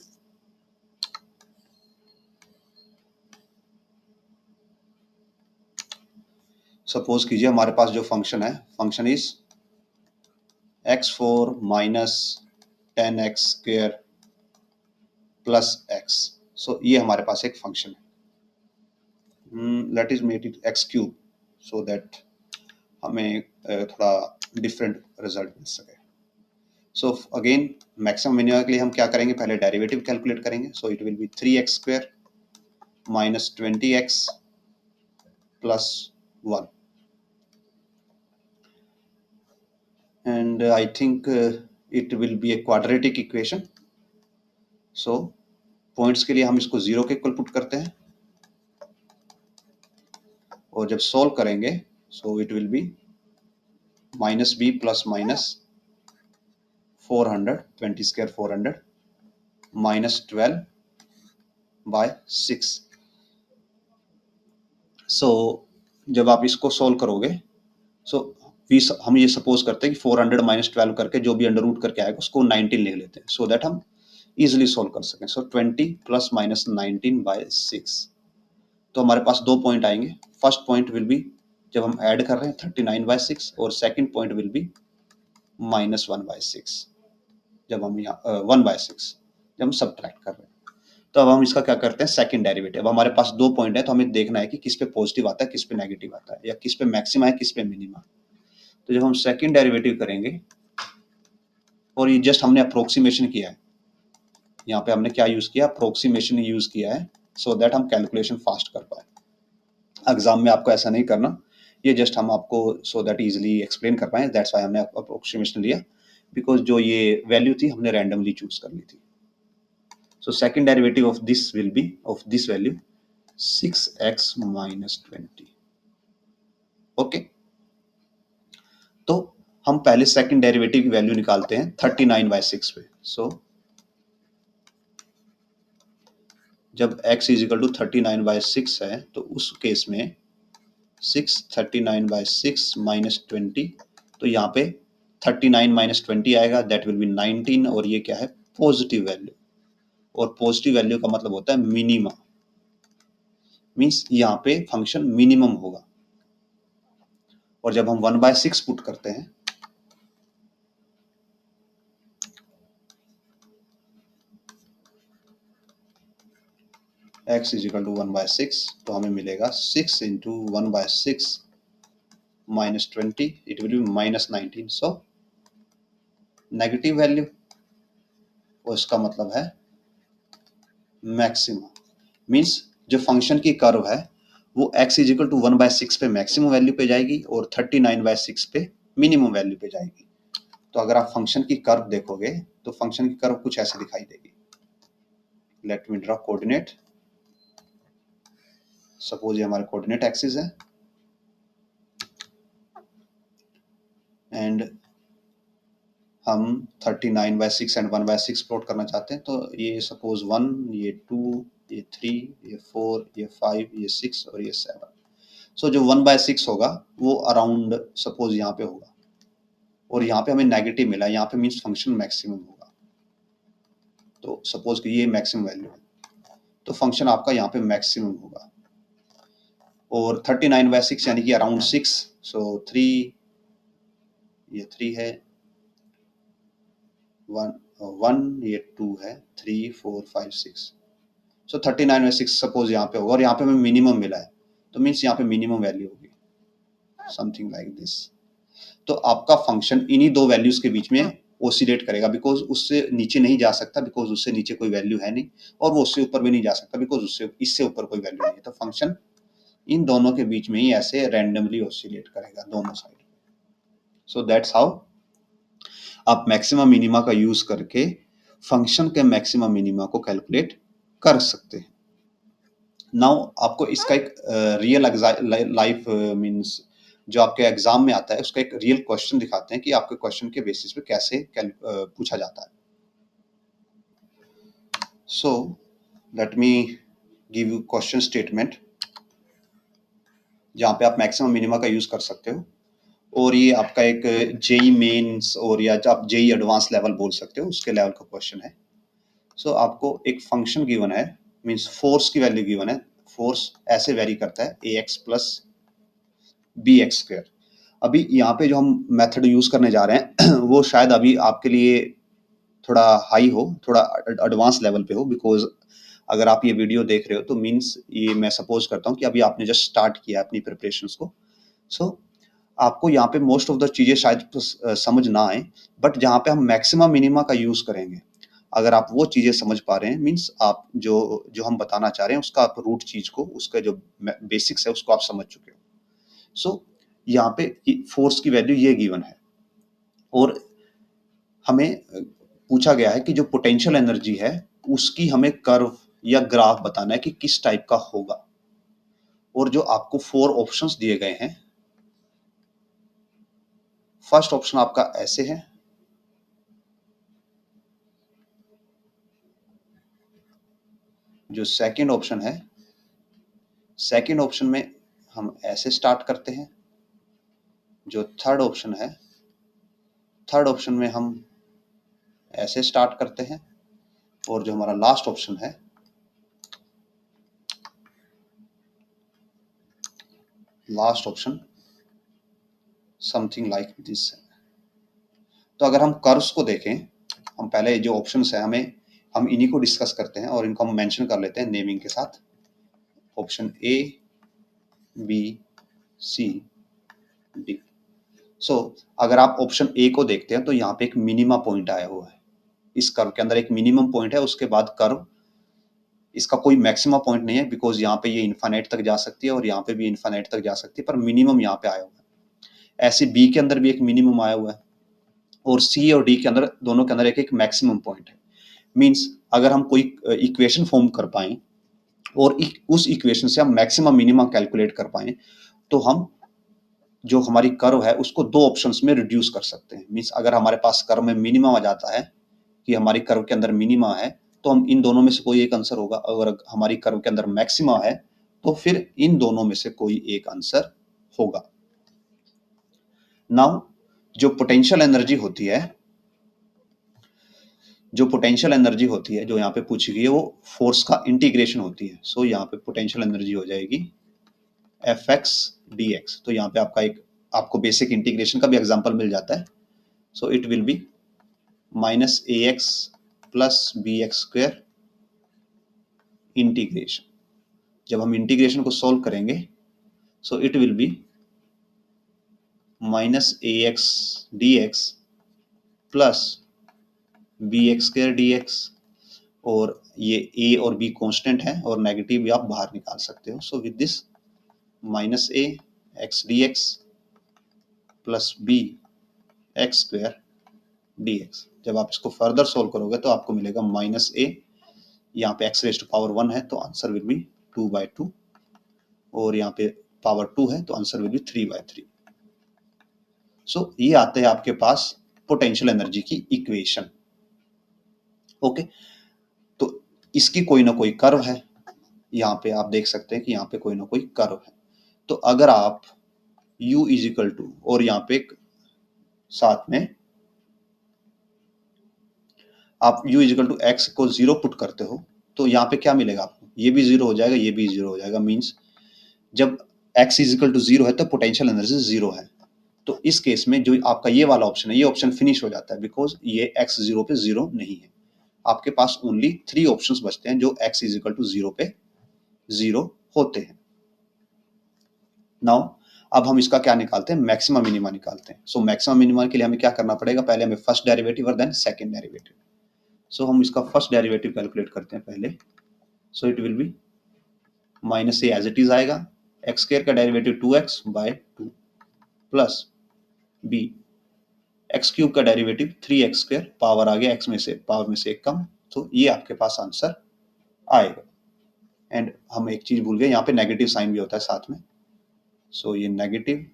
सपोज कीजिए हमारे पास जो फंक्शन है, function is x4 minus 10x² plus x। So ये हमारे पास एक फंक्शन है। Let is make it x³ so that हमें थोड़ा डिफरेंट रिजल्ट मिल सके। सो अगेन मैक्सिमम मिनिमम के लिए हम क्या करेंगे, पहले डेरिवेटिव कैलकुलेट करेंगे। So it will B 3x² minus 20x plus 1, and I think it will be a quadratic equation. So points के लिए हम इसको 0 के इक्वल पुट करते हैं, और जब सॉल्व करेंगे so it will be minus b plus minus 400, 20² 400 minus 12/6। So जब आप इसको सॉल्व करोगे सो हम ये सपोज करते हैं कि 400 माइनस 12 करके जो भी अंडर रूट करके आएगा उसको 19 लिख लेते हैं, सो दैट हम इजिली सॉल्व कर सकें। सो 20 प्लस माइनस 19/6। तो हमारे पास दो पॉइंट आएंगे। फर्स्ट पॉइंट विल बी जब हम ऐड कर रहे हैं 39/6, और second point will be minus 1/6 जब हम यहाँ 1/6 जब हम सब्ट्रैक्ट कर रहे हैं। तो अब हम इसका क्या करते हैं, सेकंड डेरिवेटिव। अब हमारे पास दो पॉइंट है तो हमें देखना है कि किस पे पॉजिटिव आता है, किस पे नेगेटिव आता है, या किस पे मैक्सिमा है, किस पे मिनिमा। तो जब हम सेकंड डेरिवेटिव करेंगे, और ये जस्ट हमने अप्रोक्सीमेशन किया है, यहाँ पे हमने क्या यूज किया, अप्रोक्सीमेशन यूज किया है, सो दैट हम कैलकुलेशन फास्ट कर पाए। एग्जाम में आपको ऐसा नहीं करना, ये जस्ट हम आपको सो दैट इजीली एक्सप्लेन कर पाए, दैट्स व्हाई हमने अप्रोक्सीमेशन लिया, बिकॉज जो ये वैल्यू थी हमने रैंडमली चूज कर ली थी। So second derivative of this will be of this value 6x minus 20। Okay, तो हम पहले सेकंड डेरिवेटिव की वैल्यू निकालते हैं 39/6 पे। सो जब x इजिकल टू 39/6 है तो उस केस में 39/6 माइनस 20, तो यहाँ पे 39 माइनस 20 आएगा, दैट विल बी 19, और ये क्या है, पॉजिटिव वैल्यू। और पॉजिटिव वैल्यू का मतलब होता है मिनिमा, मींस यहाँ पे फंक्शन मिनिमम होगा। और जब हम 1/6 पुट करते हैं, x इजिकल टू 1/6, तो हमें मिलेगा 6 into 1/6 minus 20, it will be minus 19। So negative value, और इसका मतलब है मैक्सिमा, मींस जो फंक्शन की कर्व है वो x इजिकल टू 1/6 पे मैक्सिमम वैल्यू पे जाएगी और 39/6 पे मिनिमम वैल्यू पे जाएगी। तो अगर आप फंक्शन की कर्व देखोगे तो फंक्शन की कर्व कुछ ऐसे दिखाई देगी। Let me draw coordinate. Suppose ये हमारे कोऑर्डिनेट एक्सिस है, एंड हम 39/6 एंड 1/6 प्लॉट करना चाहते हैं। तो ये सपोज 1, ये 2, ये 3, ये 4, ये 5, ये 6 और ये 7। सो जो 1/6 होगा वो अराउंड सपोज यहाँ पे होगा, और यहाँ पे हमें नेगेटिव मिला, यहाँ पे मीन्स फंक्शन मैक्सिमम होगा। तो सपोज कि ये मैक्सिमम वैल्यू है, तो फंक्शन आपका यहाँ पे मैक्सिमम होगा। और 39/6 यानी कि अराउंड 6, सो 3, ये 3 है, 1 ये 2 है, 3 4 5 6। सो 39/6 सपोज यहाँ पे होगा, और यहाँ पे हमें मिनिमम मिला है, तो मीन्स यहाँ पे मिनिमम वैल्यू होगी, समथिंग लाइक दिस। तो आपका फंक्शन इन्हीं दो वैल्यूज के बीच में ओसिलेट करेगा, बिकॉज उससे नीचे नहीं जा सकता, बिकॉज उससे नीचे कोई वैल्यू है नहीं, और वो उससे ऊपर भी नहीं जा सकता, बिकॉज उससे इससे ऊपर कोई वैल्यू नहीं है। तो फंक्शन इन दोनों के बीच में ही ऐसे रैंडमली ओसिलेट करेगा दोनों साइड। सो दैट्स हाउ आप मैक्सिमा मिनिमा का यूज करके फंक्शन के मैक्सिमा मिनिमा को कैलकुलेट कर सकते हैं। नाउ आपको इसका एक रियल लाइफ मींस जो आपके एग्जाम में आता है उसका एक रियल क्वेश्चन दिखाते हैं कि आपके क्वेश्चन के बेसिस पे कैसे पूछा जाता है. So let me give you question statement जहाँ पे आप मैक्सिमम मिनिमा का यूज कर सकते हो. और ये आपका एक जेई मेंस और या आप जेई एडवांस लेवल बोल सकते हो उसके लेवल का क्वेश्चन है. सो आपको एक फंक्शन गिवन है, मींस फोर्स की वैल्यू गिवन है. फोर्स ऐसे वेरी करता है A x plus B x square. अभी यहाँ पे जो हम मेथड यूज करने जा रहे हैं वो शायद अभी आपके लिए थोड़ा हाई हो, थोड़ा एडवांस लेवल पे हो, बिकॉज अगर आप ये वीडियो देख रहे हो तो मींस ये मैं सपोज करता हूँ कि अभी आपने जस्ट स्टार्ट किया अपनी प्रिपरेशंस को. सो आपको यहाँ पे मोस्ट ऑफ द चीजें शायद समझ ना आए, बट जहाँ पे हम मैक्सिमम मिनिमा का यूज करेंगे, अगर आप वो चीजें समझ पा रहे हैं मींस आप जो जो हम बताना चाह रहे हैं उसका आप रूट चीज को, उसका जो बेसिक्स है उसको आप समझ चुके हो. सो यहाँ पे फोर्स की वैल्यू ये गिवन है और हमें पूछा गया है कि जो पोटेंशियल एनर्जी है उसकी हमें कर्व या ग्राफ बताना है कि किस टाइप का होगा. और जो आपको 4 ऑप्शंस दिए गए हैं, फर्स्ट ऑप्शन आपका ऐसे है, जो सेकंड ऑप्शन है, सेकंड ऑप्शन में हम ऐसे स्टार्ट करते हैं. जो थर्ड ऑप्शन है, थर्ड ऑप्शन में हम ऐसे स्टार्ट करते हैं. और जो हमारा लास्ट ऑप्शन है, last option something like this है. तो अगर हम कर्व्स को देखें, हम पहले जो ऑप्शंस है हम इन्हीं को डिस्कस करते हैं और इनको हम मेंशन कर लेते हैं नेमिंग के साथ. Option A, B, C, D. So अगर आप ऑप्शन ए को देखते हैं तो यहाँ पे एक मिनिमा पॉइंट आया हुआ है. इस कर्व के अंदर एक मिनिमम पॉइंट है, उसके बाद कर्व, इसका कोई मैक्सिमा पॉइंट नहीं है बिकॉज यहाँ पे ये इन्फाइनाइट तक जा सकती है और यहाँ पे भी इन्फाइनाइट तक जा सकती है, पर मिनिमम यहाँ पे आया हुआ है. ऐसे बी के अंदर भी एक मिनिमम आया हुआ है और सी और डी के अंदर, दोनों के अंदर एक एक मैक्सिमम पॉइंट है. मींस अगर हम कोई इक्वेशन फॉर्म कर पाए और उस इक्वेशन से हम मैक्सिमम मिनिमम कैलकुलेट कर पाए तो हम जो हमारी कर्व है उसको दो ऑप्शंस में रिड्यूस कर सकते हैं. मींस अगर हमारे पास कर्व में मिनिमम आ जाता है कि हमारी कर्व के अंदर मिनिमा है तो हम इन दोनों में से कोई एक आंसर होगा. अगर हमारी कर्व के अंदर मैक्सिमा है तो फिर इन दोनों में से कोई एक आंसर होगा. नाउ जो पोटेंशियल एनर्जी होती है, जो पोटेंशियल एनर्जी होती है जो यहाँ पे पूछी गई है वो फोर्स का इंटीग्रेशन होती है. सो यहाँ पे पोटेंशियल एनर्जी हो जाएगी एफ एक्स डी एक्स. तो यहाँ पे आपका एक, आपको बेसिक इंटीग्रेशन का भी एग्जांपल मिल जाता है. So it will be minus a x plus B x square integration. जब हम इंटीग्रेशन को सॉल्व करेंगे so it will be minus a x d x plus B x square d x. और ये a और b कांस्टेंट है और negative भी आप बाहर निकाल सकते हो. So with this minus a x d x plus B x square d x. जब आप इसको फर्दर सोल्व करोगे तो आपको मिलेगा माइनस ए, यहाँ पे एक्स रेज टू पावर 1 है तो आंसर विल बी 2/2 और यहाँ पे पावर 2 है तो आंसर विल बी 3/3. सो ये आते हैं आपके पास पोटेंशियल एनर्जी की इक्वेशन. ओके, तो इसकी कोई ना कोई कर्व है, यहाँ पे आप देख सकते हैं कि यहाँ पे कोई ना कोई कर्व है. तो अगर आप u इज इक्वल टू, और यहाँ पे साथ में आप u is equal to x को 0 पुट करते हो तो यहाँ पे क्या मिलेगा आपको, ये भी 0 हो जाएगा, ये भी 0 हो जाएगा. मीन्स जब x इज इक्वल टू 0 है तो पोटेंशियल एनर्जी 0 है. तो इस केस में जो आपका ये वाला ऑप्शन है, ये ऑप्शन फिनिश हो जाता है बिकॉज ये x 0 पे 0 नहीं है. आपके पास ओनली 3 ऑप्शंस बचते हैं जो x इज इक्वल टू 0 पे 0 होते हैं. नाउ अब हम इसका क्या निकालते हैं, मैक्सिमम मिनिमा निकालते हैं. सो मैक्सिमम मिनिमा के लिए हमें क्या करना पड़ेगा, पहले हमें फर्स्ट डेरिवेटिव और देन सेकंड डेरिवेटिव. सो हम इसका फर्स्ट डेरिवेटिव कैलकुलेट करते हैं पहले. So it will be minus a as it is आएगा, एक्स स्क्वायर का derivative 2x/2 plus B x cube का डेरिवेटिव 3x², पावर आ गया x में से, पावर में से एक कम, तो ये आपके पास आंसर आएगा. एंड हम एक चीज भूल गए, यहाँ पे नेगेटिव साइन भी होता है साथ में। सो ये नेगेटिव,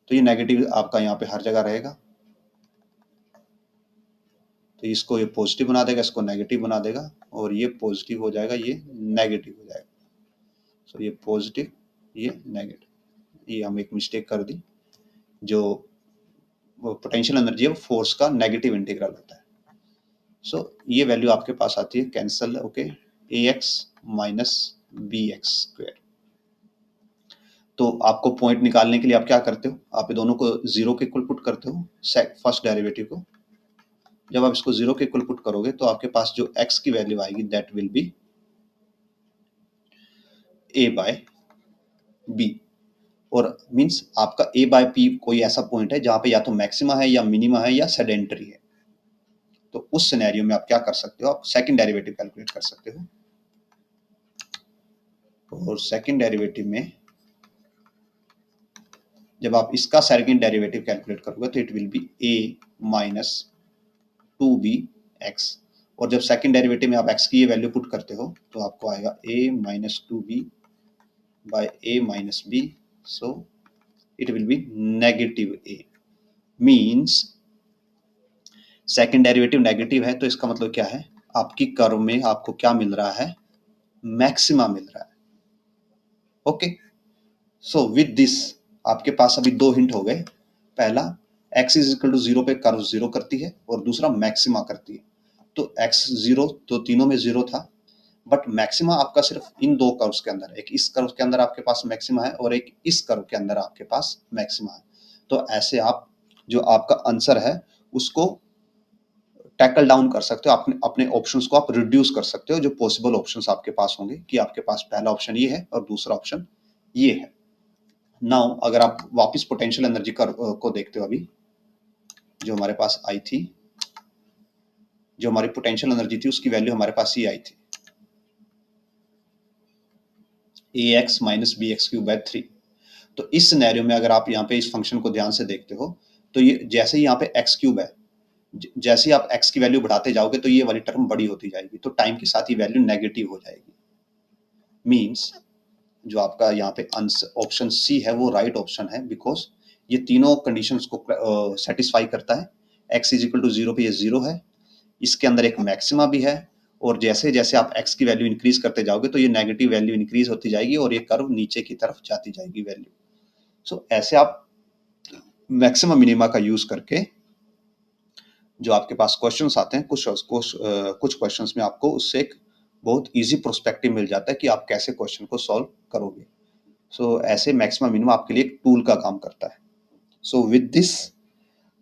तो ये नेगेटिव आपका यहाँ पे हर जगह रहेगा, तो इसको ये पॉजिटिव बना देगा, इसको नेगेटिव बना देगा, और ये पॉजिटिव हो जाएगा, ये नेगेटिव हो जाएगा। सो ये पॉजिटिव, ये नेगेटिव, ये हम एक मिस्टेक कर दी। जो पोटेंशियल एनर्जी है वो फोर्स का नेगेटिव इंटीग्रल होता है। सो ये वैल्यू आपके पास आती है cancel, okay, ax minus b x square. तो आपको पॉइंट निकालने के लिए आप क्या करते हो, आप ये दोनों को जीरो के इक्वल पुट करते हो, फर्स्ट डेरिवेटिव को। जब आप इसको जीरो के इक्वल पुट करोगे तो आपके पास जो x की वैल्यू आएगी that will be a by b, और मींस आपका a बाय p कोई ऐसा पॉइंट है जहां पे या तो मैक्सिमा है या मिनिमा है या सेडेंटरी है। तो उस सिनेरियो में आप क्या कर सकते हो, आप सेकंड डेरिवेटिव कैलकुलेट कर सकते हो, और सेकंड डेरिवेटिव में जब आप इसका सेकंड डेरिवेटिव कैलकुलेट करोगे तो it will be a minus 2bx, और जब सेकंड डेरिवेटिव में आप x की ये वैल्यू पुट करते हो तो आपको आएगा a minus 2b by a minus b, so it will be negative a। Means second derivative negative है तो इसका मतलब क्या है, आपकी कर्व में आपको क्या मिल रहा है, मैक्सिमा मिल रहा है। ओके, सो विद दिस आपके पास अभी दो हिंट हो गए। पहला, x is equal to zero पे कर्व जीरो करती है, और दूसरा मैक्सिमा करती है। तो x जीरो तो तीनों में जीरो था, बट मैक्सिमा आपका सिर्फ इन दो कर्व्स के अंदर है। एक इस कर्व के अंदर आपके पास मैक्सिमा है और एक इस कर्व के अंदर आपके पास मैक्सिमा है। तो ऐसे आप जो आपका आंसर है उसको टैकल डाउन कर सकते हो, अपने अपने ऑप्शंस को आप रिड्यूस कर सकते हो। जो पॉसिबल ऑप्शंस आपके पास होंगे कि आपके पास पहला ऑप्शन ये है और दूसरा ऑप्शन ये है। नाउ अगर आप वापस पोटेंशियल एनर्जी को देखते हो, अभी जो हमारे पास आई थी, जो हमारी पोटेंशियल एनर्जी थी उसकी वैल्यू हमारे पास ये आई थी, ax minus b x cube by 3। तो इस सिनेरियो में अगर आप यहाँ पे इस फंक्शन को ध्यान से देखते हो तो ये जैसे ही यहाँ पे एक्स क्यूब है, जैसे ही आप x की वैल्यू बढ़ाते जाओगे तो ये वाली टर्म बड़ी होती जाएगी, तो टाइम के साथ ही वैल्यू नेगेटिव हो जाएगी। मींस जो आपका यहाँ पे ऑप्शन सी है वो राइट ऑप्शन है, बिकॉज ये तीनों कंडीशंस को सेटिस्फाई करता है। x is equal to zero पे ये जीरो है, इसके अंदर एक मैक्सिमा भी है, और जैसे जैसे आप x की वैल्यू इंक्रीज करते जाओगे तो ये नेगेटिव वैल्यू इंक्रीज होती जाएगी और ये कर्व नीचे की तरफ जाती जाएगी वैल्यू। सो ऐसे आप मैक्सिमम मिनिमा का यूज करके जो आपके पास क्वेश्चंस आते हैं, कुछ क्वेश्चंस में आपको उससे एक बहुत इजी प्रोस्पेक्टिव मिल जाता है कि आप कैसे क्वेश्चन को सॉल्व करोगे। सो ऐसे मैक्सिमम मिनिमा आपके लिए एक टूल का काम करता है। सो विद दिस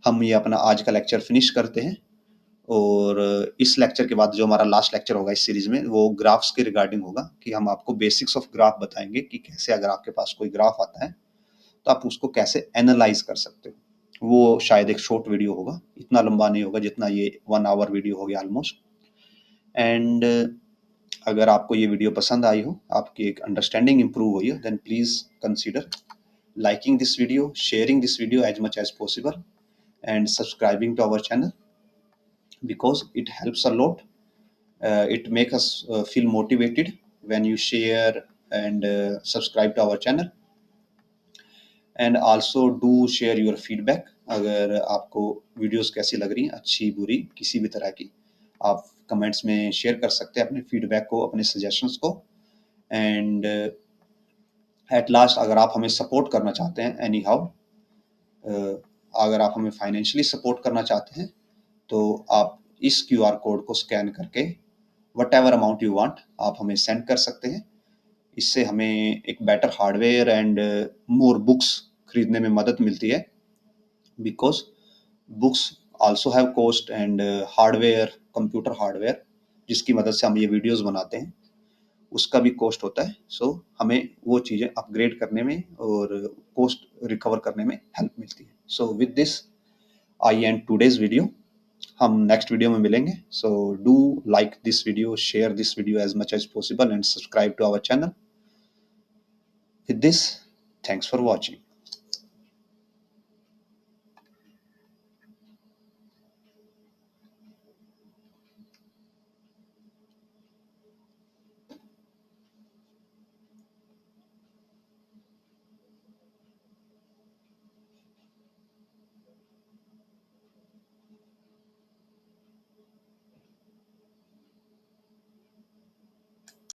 हम ये अपना आज का लेक्चर फिनिश करते हैं, और इस लेक्चर के बाद जो हमारा लास्ट लेक्चर होगा इस सीरीज में वो ग्राफ्स के रिगार्डिंग होगा, कि हम आपको बेसिक्स ऑफ ग्राफ बताएंगे कि कैसे अगर आपके पास कोई ग्राफ आता है तो आप उसको कैसे एनालाइज कर सकते हो। वो शायद एक शॉर्ट वीडियो होगा, इतना लंबा नहीं होगा जितना ये 1 आवर वीडियो हो गया ऑलमोस्ट। एंड अगर आपको ये वीडियो पसंद आई हो, आपकी एक अंडरस्टैंडिंग इंप्रूव हुई हो, then please consider liking this video, sharing this video as much as possible, and subscribing to our channel, because it helps a lot. It makes us feel motivated when you share and subscribe to our channel. And also do share your feedback. अगर आपको videos कैसी लग रही हैं, अच्छी बुरी किसी भी तरह की, आप कमेंट्स में शेयर कर सकते हैं अपने फीडबैक को, अपने सजेशंस को। एंड एट लास्ट अगर आप हमें सपोर्ट करना चाहते हैं एनी हाउ, अगर आप हमें फाइनेंशियली सपोर्ट करना चाहते हैं तो आप इस QR कोड को स्कैन करके what ever amount you want आप हमें सेंड कर सकते हैं। इससे हमें एक better hardware and more books खरीदने में मदद मिलती है, because books also have cost, and hardware, computer hardware जिसकी मदद से हम ये वीडियोस बनाते हैं उसका भी कॉस्ट होता है। सो हमें वो चीज़ें अपग्रेड करने में और कॉस्ट रिकवर करने में हेल्प मिलती है। So with this I and today's video, हम नेक्स्ट वीडियो में मिलेंगे। So do like this video, share this video as much as possible, and subscribe to our channel. With this, thanks for watching.